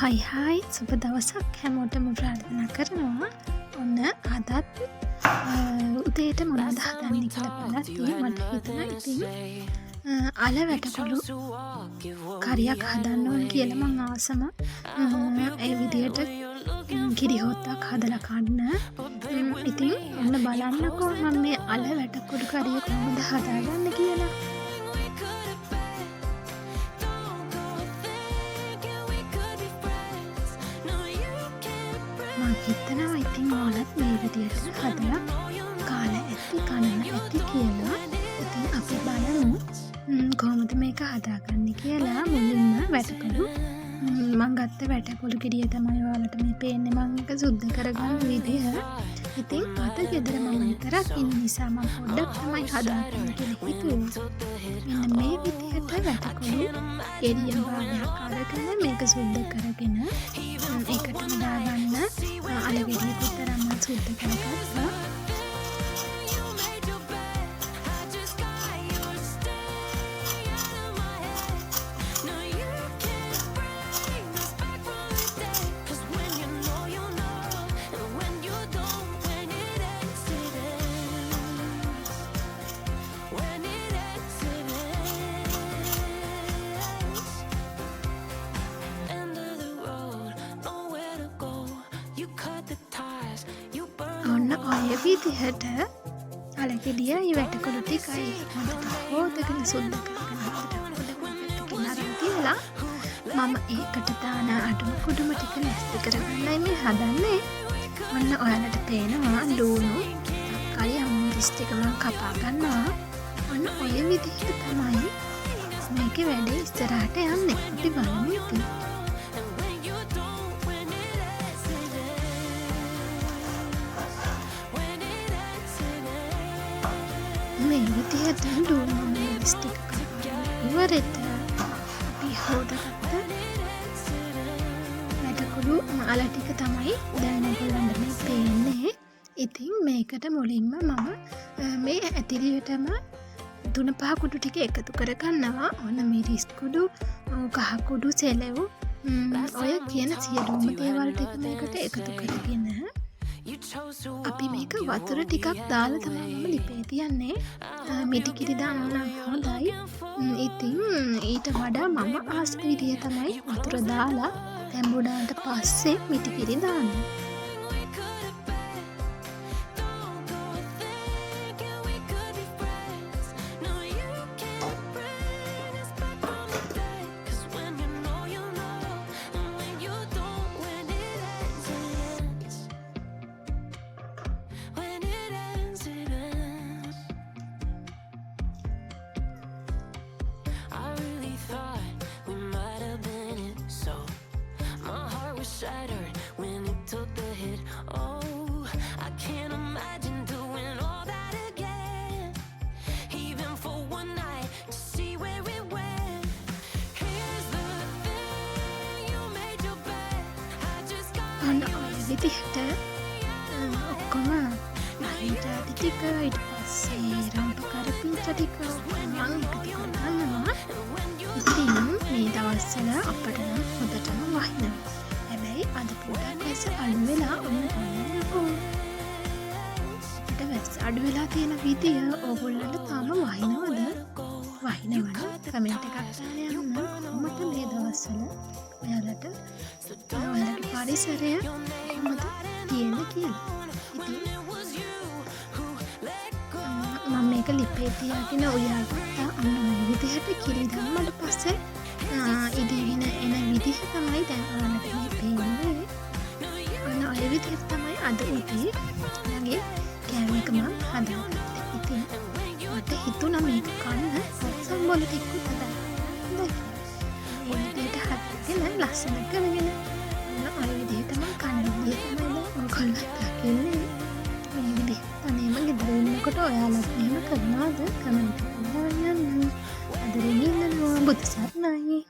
හයි සුබ දවසක් හැමෝටම ප්‍රාර්ථනා කරනවා. ඔන්න අදත් උදේට මොනවද හදන්නේ කියලා බලද්දී මට හිතුණා ඉතින් අල වැටකොළු කරියක් හදන්න ඕන කියලා මං ආසම ඒ විදියට කිරි හොත්තක් හදලා කන්න. ඉතින් ඔන්න බලන්නකෝ මම මේ අල වැටකොළු කරිය කොහොමද හදාගන්නේ කියලා. හිතනවා ඉතින් ඕලත් මේ විදියට හදලා කාලා ඇති කන්න ඇති කියලා. ඉතින් අපි බලමු කොහොමද මේක හදාගන්නේ කියලා. මුලින්ම වැටකොළු මං ගත්ත වැටකොළු ගෙඩිය තමයි ඔයාලට මේ පේන්නේ. මං එක සුද්ධ කරගන්න විදිහ. ඉතින් අද ගෙදර මම විතරක් ඉන්න නිසා මම පොඩ්ඩක් තමයි හදාගන්න කියලා හිතුවේ. මෙන්න මේ විදිහට වැටකොළු ගෙඩිය භාගයක් අරගෙන මේක සුද්ධ කරගෙන ඒකට දාගන්න අල ගෙඩිය විතරක් මම සුද්ධ කරගත්තා. ඔන්න ඔය විදිහට අල ගෙඩිය ඒ වැටකොළු ටිකයි හොඳට හොදගෙන සුද්ධ කරගෙන අරන් තියලා මම ඒකට දාන අඩුම කුඩුම ටික නැස්ති කරගන්නයි මේ හදන්නේ. ඔන්න ඔයාලට පේනවා ලුණු තක්කාලි අමුරිස් ටික මම කපා ගන්නවා. ඔන්න ඔය විදිහට තමයි මේකේ වැඩේ ඉස්සරහට යන්නේ. අපි බලමු ඉතින්. මේ විදිහට ලුණු මිරිස් ටික කපලා ඉවරෙට අපි හොදගත්ත වැටකොළු අල ටික තමයි දැන් ඔයගොල්ලන්ට මේ පේන්නේ. ඉතින් මේකට මුලින්ම මම මේ ඇතිරියටම 3-5 කුඩු ටික එකතු කරගන්නවා. ඔන්න මිරිස් කුඩු, කහ කුඩු, සෙලව ඔය කියන සියලුම දේවල් ටික මේකට එකතු කරගෙන අපි මේක වතුර ටිකක් දාලා තමයි මම ලිපේ තියන්නේ. මිටි කිරි දානවා නම් හොඳයි. ඉතින් ඊට වඩා මම ආස විදිය තමයි වතුර දාලා තැඹුණාට පස්සේ මිටි කිරි දාන්නේ. Shattered when it took the hit. Oh, I can't imagine doing all that again, even for one night to see where it went. Here's the thing, you made your bed, I just got ඔන්න ඔය විදිහට ඔක්කොම ලහිටාති ටික ඊට පස්සේ රම්ප කරපිංච ටික මම එකතු කරගන්නවා. ඉතින් මේ දවස්වල අපට නම් හොඳටම වහිනවා. අද පොඩක් වැස්ස අඩු වෙලා ඔන්න බලන්නකෝ. අපිට වැස්ස අඩු වෙලා තියෙන විදිය ඕගොල්ලන්ට තාම වහිනවද? වහිනවනම් කමෙන්ට් එකක් දාලා යන්න. කොහොමද මේ දවස්වල ඔයාලට ඔයාලගේ පරිසරය කොහොමද තියෙන්නේ කියලා. ඉතින් මම මේක ලිපේ තියාගෙන උයාගත්තා. අන්න මේ විදිහට කිරි දැම්මට පස්සේ ඉදිරින එන විදිහ තමයි දැන් ඔයාලට මේ පේන්නේ. ඔන්න ඔය විදිහට තමයි අද උදේ මගේ කෑම එක මම හදාගත්තේ. ඉතින් මට හිතුණා මේක කන්න සම්බොල ටිකක් හදාගන්න. ඒ විදිහට හදගෙන ලස්සන කරගෙන ඔන්න ඔය විදිහට මම කන්න විදිහ තමයි ඔයගොල්ලෝ දකින්නේ. මේ විදිහ තනියම ගෙදර ඉන්නකොට ඔයාලත් එහෙම කරනවද? කමෙන්ට් එකක් දාන්න. අද රෙනින්නනවා බුදු සරණයි.